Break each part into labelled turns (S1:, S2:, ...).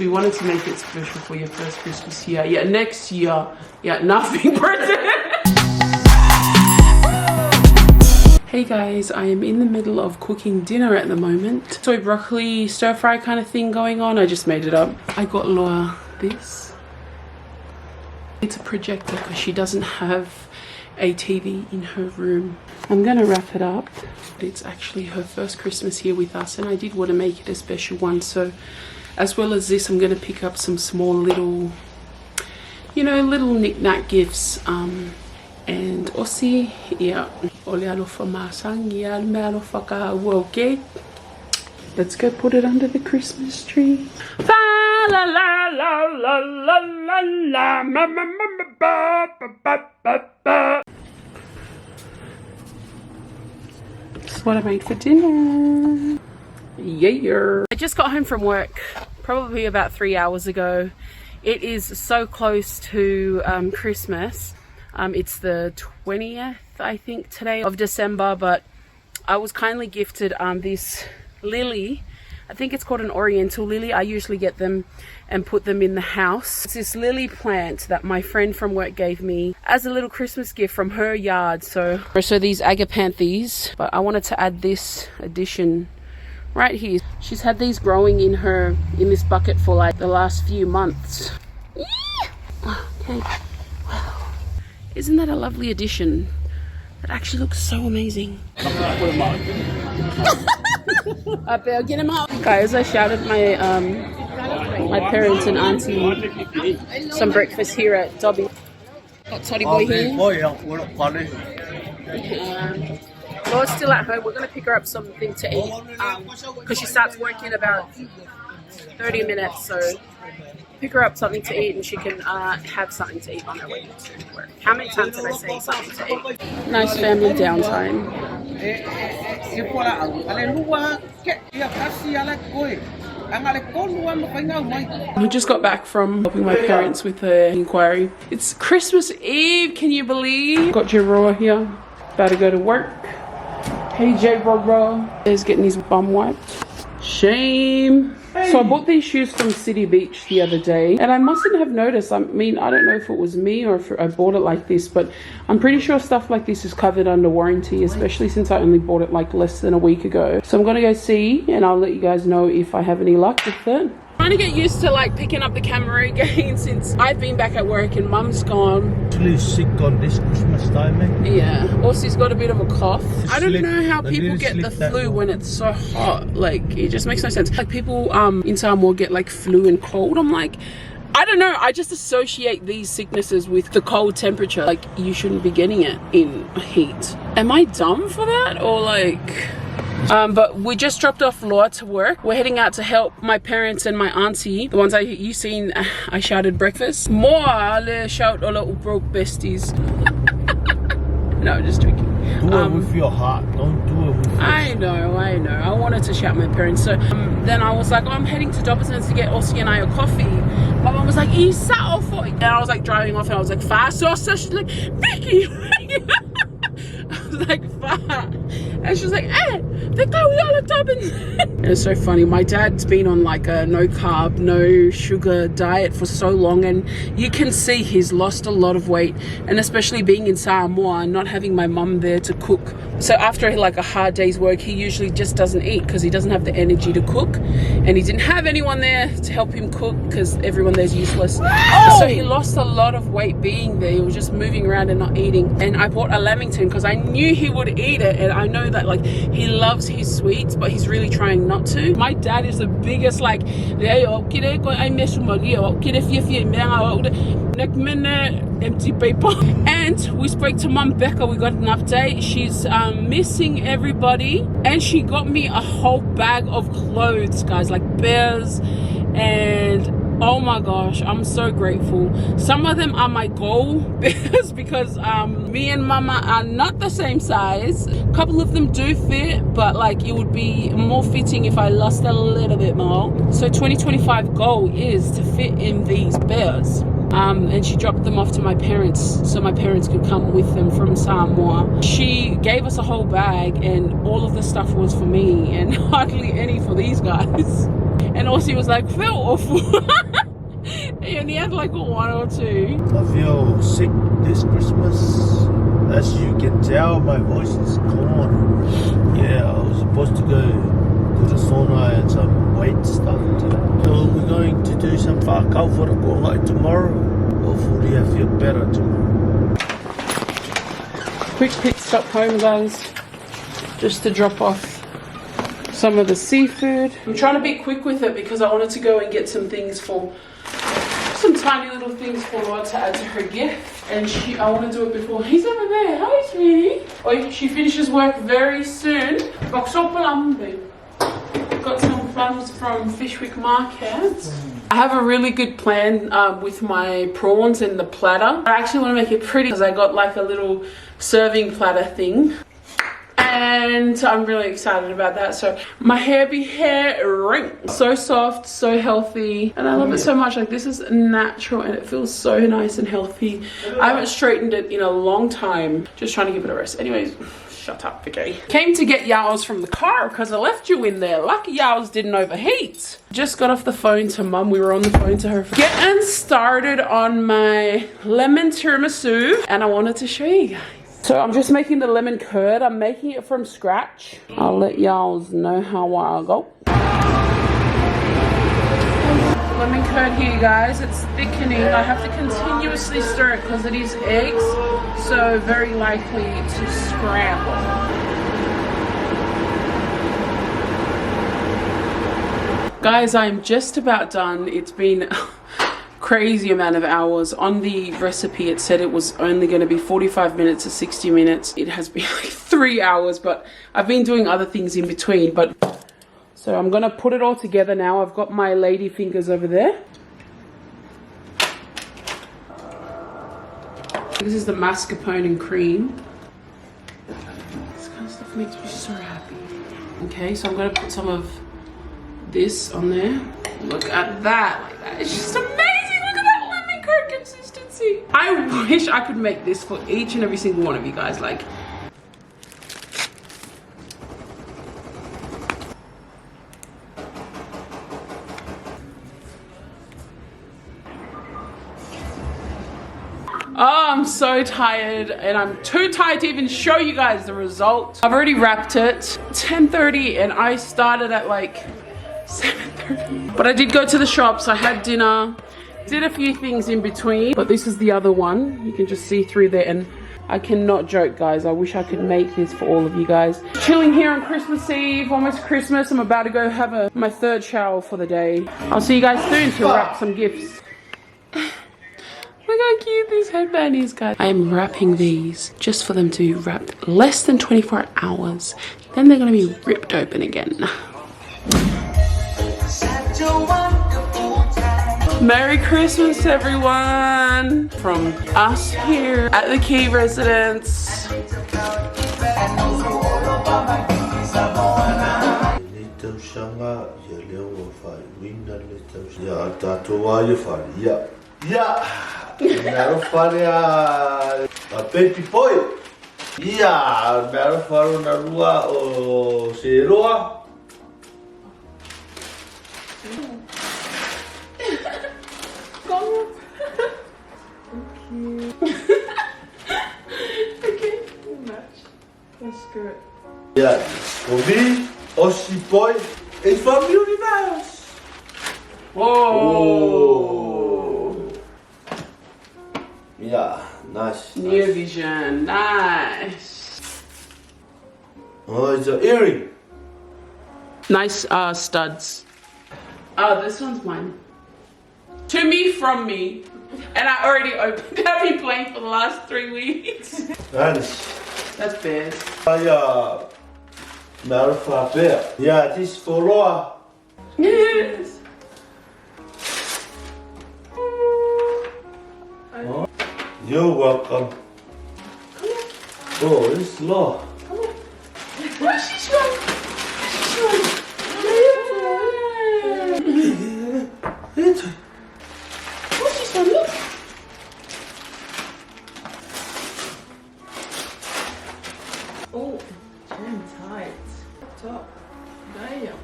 S1: We wanted to make it special for your first Christmas here. Yeah, next year, yeah, nothing present. Hey guys, I am in the middle of cooking dinner at the moment. Soy broccoli stir fry kind of thing going on. I just made it up. I got Laura this. It's a projector because she doesn't have a TV in her room. I'm gonna wrap it up. It's actually her first Christmas here with us and I did want to make it a special one. So as well as this, I'm gonna pick up some small little, you know, little knick-knack gifts. And aussi, yeah, okay. Let's go put it under the Christmas tree. That's what I made for dinner. Yeah. I just got home from work probably about 3 hours ago. It is so close to Christmas. It's the 20th, I think, today of December, but I was kindly gifted this lily. I think it's called an oriental lily. I usually get them and put them in the house. It's this lily plant that my friend from work gave me as a little Christmas gift from her yard. So these agapanthes, but I wanted to add this addition right here. She's had these growing in this bucket for like the last few months. Okay. Wow. Isn't that a lovely addition? That actually looks so amazing. I better get him out. Guys, I shouted my my parents and auntie some breakfast here at Dobby. Got Toddy Boy here. Laura's still at home. We're going to pick her up something to eat because she starts work in about 30 minutes. So pick her up something to eat and she can have something to eat on her way to work. How many times did I say something to eat? Nice family downtime. We just got back from helping my parents with the inquiry. It's Christmas Eve, can you believe? Got Jerroa here, about to go to work. Hey J-Rod is getting his bum wiped. Shame. So I bought these shoes from City Beach the other day and I mustn't have noticed. I mean, I don't know if it was me or if I bought it like this, but I'm pretty sure stuff like this is covered under warranty, especially since I only bought it like less than a week ago. So I'm gonna go see and I'll let you guys know if I have any luck with it. Trying to get used to like picking up the camera again since I've been back at work and Mum's gone.
S2: Actually sick on this Christmas time, eh?
S1: Yeah. Also, he's got a bit of a cough. I don't know how people get the flu when it's so hot. Like, it just makes no sense. Like people in Samoa get like flu and cold. I'm like, I don't know. I just associate these sicknesses with the cold temperature. Like, you shouldn't be getting it in heat. Am I dumb for that or like? But we just dropped off Laura to work. We're heading out to help my parents and my auntie, the ones you seen. I shouted breakfast. More shout all the broke besties. No, just joking.
S2: Do it with your heart. Don't do it with your
S1: I know. I wanted to shout my parents. So then I was like, I'm heading to Dobbinson's to get Ossie and I a coffee. My mom was like, Isa off. And I was like driving off and I was like, fast. So she's like, Becky. I was like, fuck. And she was like, hey, they go we all at Dobbins. It's so funny. My dad's been on like a no carb, no sugar diet for so long, and you can see he's lost a lot of weight, and especially being in Samoa and not having my mum there to cook. So after like a hard day's work, he usually just doesn't eat because he doesn't have the energy to cook, and he didn't have anyone there to help him cook because everyone there's useless. Oh! So he lost a lot of weight being there. He was just moving around and not eating. And I bought a lamington because I knew he would eat it, and I know that like he loves his sweets, but he's really trying not to. My dad is the biggest like empty paper. And we spoke to Mum Becca. We got an update. She's missing everybody, and she got me a whole bag of clothes, guys, like bears. And oh my gosh, I'm so grateful. Some of them are my goal bears because me and Mama are not the same size. A couple of them do fit, but like it would be more fitting if I lost a little bit more. So 2025 goal is to fit in these bears. And she dropped them off to my parents so my parents could come with them from Samoa. She gave us a whole bag and all of the stuff was for me and hardly any for these guys. And Aussie was like, felt awful. He only had like 1 or 2.
S2: I feel sick this Christmas. As you can tell, my voice is gone. Yeah, I was supposed to go to the sauna and some weight stuff today. So we're going to do some whakau for the kongai tomorrow. Hopefully I feel better tomorrow.
S1: Quick pit stop home, guys. Just to drop off some of the seafood. I'm trying to be quick with it because I wanted to go and get some things for some tiny little things for Laura to add to her gift, and I want to do it before he's over there. Hi, sweetie. Oh, she finishes work very soon. Got some plums from Fishwick Market. I have a really good plan with my prawns in the platter. I actually want to make it pretty because I got like a little serving platter thing. And I'm really excited about that. So my hair be hairing. So soft, so healthy. And I love it so much. Like, this is natural and it feels so nice and healthy. I haven't straightened it in a long time. Just trying to give it a rest. Anyways, shut up, Vicky. Came to get Yow's from the car because I left you in there. Lucky Yow's didn't overheat. Just got off the phone to Mum. We were on the phone to her. Getting started on my lemon tiramisu. And I wanted to show you guys. So I'm just making the lemon curd. I'm making it from scratch. I'll let y'all know how I go. Lemon curd here, guys. It's thickening. I have to continuously stir it because it is eggs, so very likely to scramble. Guys, I'm just about done. It's been crazy amount of hours. On the recipe it said it was only going to be 45 minutes to 60 minutes. It has been like 3 hours, but I've been doing other things in between. But so I'm gonna put it all together now. I've got my lady fingers over there. This is the mascarpone and cream. This kind of stuff makes me so happy. Okay, so I'm gonna put some of this on there. Look at that. Like that. It's just amazing. Consistency. I wish I could make this for each and every single one of you guys. Like, oh, I'm so tired and I'm too tired to even show you guys the result. I've already wrapped it 10:30 and I started at like 7:30. But I did go to the shops. I had dinner. Did a few things in between, but this is the other one. You can just see through there, and I cannot joke, guys. I wish I could make this for all of you guys. Chilling here on Christmas Eve, almost Christmas. I'm about to go have my 3rd shower for the day. I'll see you guys soon to wrap some gifts. Look how cute this headband is, guys. I am wrapping these just for them to wrap less than 24 hours. Then they're gonna be ripped open again. Merry Christmas, everyone, from us here at the Key residence.
S2: Baby boy. Yeah, Marafaro Narua or Seroa.
S1: Okay, match. Let's do it.
S2: Yeah, for me, Aussie boy, it's from universe.
S1: Whoa.
S2: Yeah, nice.
S1: Near vision, nice.
S2: Oh, it's an earring.
S1: Nice studs. Oh, this one's mine. To me, from me. And I already opened it. I've been playing for the last 3 weeks.
S2: Nice.
S1: That's bears.
S2: Yeah, Marafa bear. Yeah, this for Laura.
S1: Yes.
S2: Oh, you're welcome.
S1: Come here.
S2: Oh, it's Laura.
S1: Come here. Where's she from?
S2: It's
S1: Look. Oh, jam tight. Top. Damn.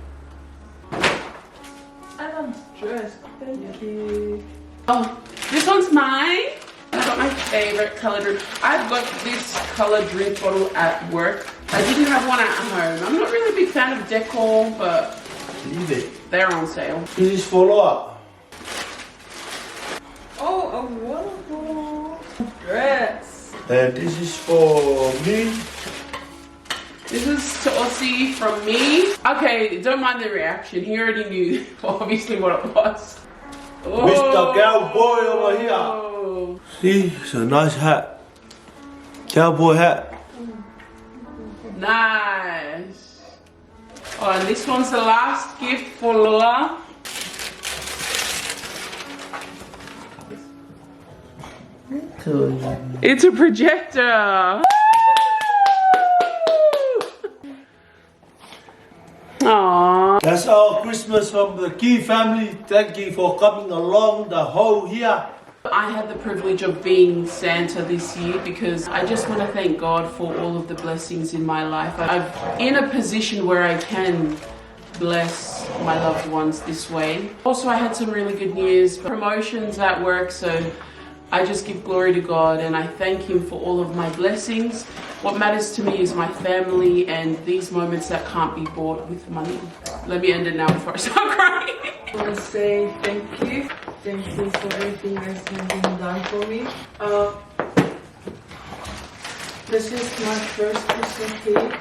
S1: Oh, this one's mine. I got my favorite colored drink. I've got this colored drink bottle at work. I didn't have one at home. I'm not really a big fan of decor, but
S2: Leave it.
S1: they're on sale.
S2: This is follow up.
S3: Oh, a wonderful dress.
S2: And this is for me.
S1: This is to Aussie from me. Okay, don't mind the reaction. He already knew obviously what it was.
S2: Mr. Cowboy over here. See, it's a nice hat. Cowboy hat.
S1: Nice. Oh, and this one's the last gift for Lola. It's a projector. Aww.
S2: That's our Christmas from the Key family. Thank you for coming along the whole year.
S1: I had the privilege of being Santa this year because I just want to thank God for all of the blessings in my life. I'm in a position where I can bless my loved ones this way. Also, I had some really good news, promotions at work, so I just give glory to God and I thank Him for all of my blessings. What matters to me is my family and these moments that can't be bought with money. Let me end it now before I start crying.
S3: I want to say thank you. Thank you for everything that has been done for me. This is my first Christmas cake.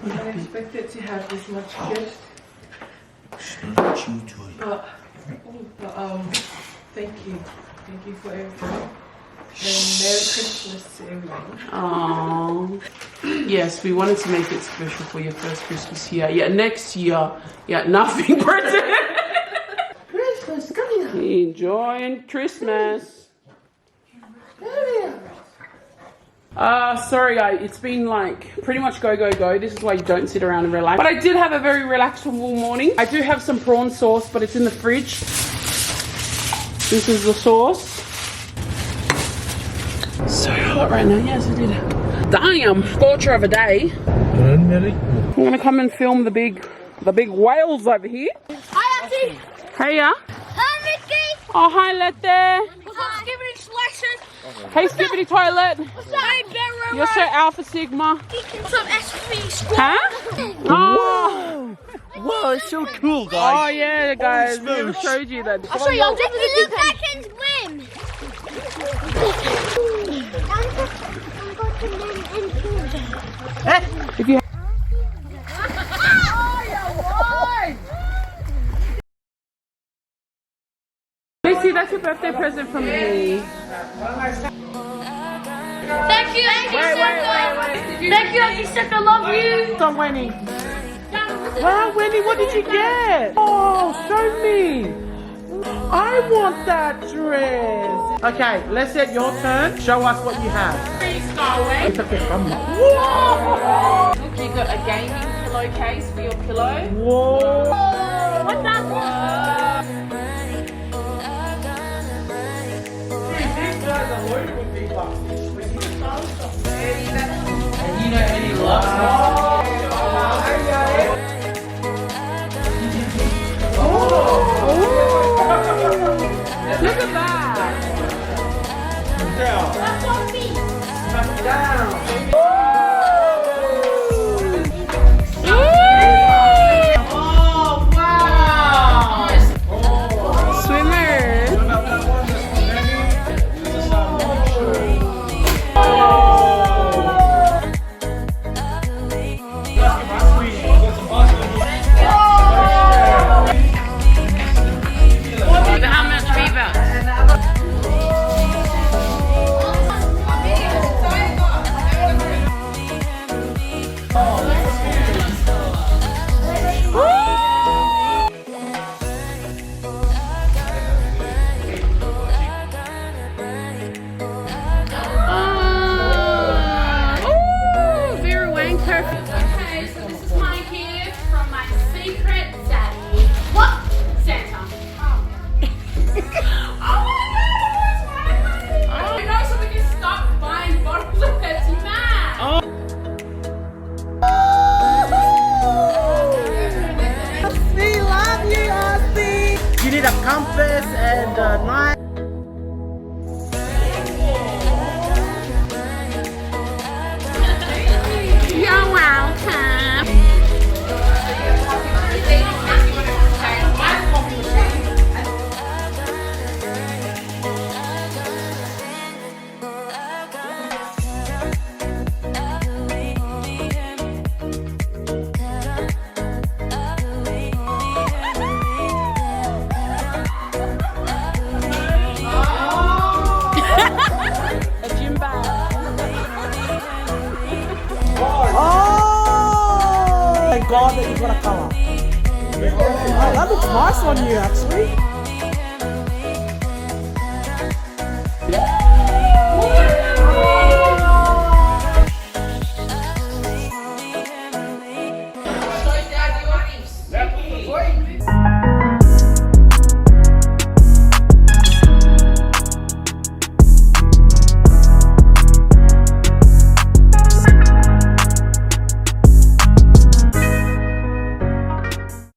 S3: I expected to have this much gift. But thank you. Thank you for everything. And Merry Christmas to everyone.
S1: Oh, yes, we wanted to make it special for your first Christmas here. Yeah, next year, yeah, nothing present.
S3: Christmas coming up.
S1: Enjoying Christmas. Sorry guys, it's been like pretty much go, go, go. This is why you don't sit around and relax. But I did have a very relaxful morning. I do have some prawn sauce, but it's in the fridge. This is the sauce. So hot right now. Yes, I did. Damn, scorcher of a day. I'm gonna come and film the big whales over here.
S4: Hi, Auntie.
S1: Hiya.
S4: Hi, Mickey.
S1: Oh, hi, Lette.
S4: What's up, Skibbity Slasher?
S1: Hey, Skibbity Toilet.
S4: What's up? Hey, Barrow.
S1: You're so Alpha Sigma.
S4: What's up, SV Squad?
S1: Huh? Oh.
S2: Wow, it's so cool,
S1: Oh
S2: guys.
S1: yeah, guys. I never showed you that.
S4: I'll show you. I'll take a look back and swim.
S1: If you Lacey, that's your birthday present from me.
S4: Thank you, Auntie Santa. Thank you, Auntie Santa. Love you.
S1: So Winnie. Wow, Winnie, what did you get? Oh, show me. I want that dress. Okay, let's set your turn. Show us what you have. Whoa!
S5: Look, you got a gaming pillowcase for your pillow.
S1: Whoa!
S4: What's that?
S1: You know any love? Look at that!
S4: That's on me.
S1: Oh wow! Swimmer!
S5: How much fever?
S1: Very wang perfect.
S4: Okay, so this is my gift from my secret daddy. What? Santa. Oh, you know, so we can stop buying bottles of Pepsi Max.
S1: Oh.
S6: compass and a knife.
S1: You're welcome. A gym bag.
S6: Oh! Thank God that you've got a colour. Oh, that looks nice on you, actually.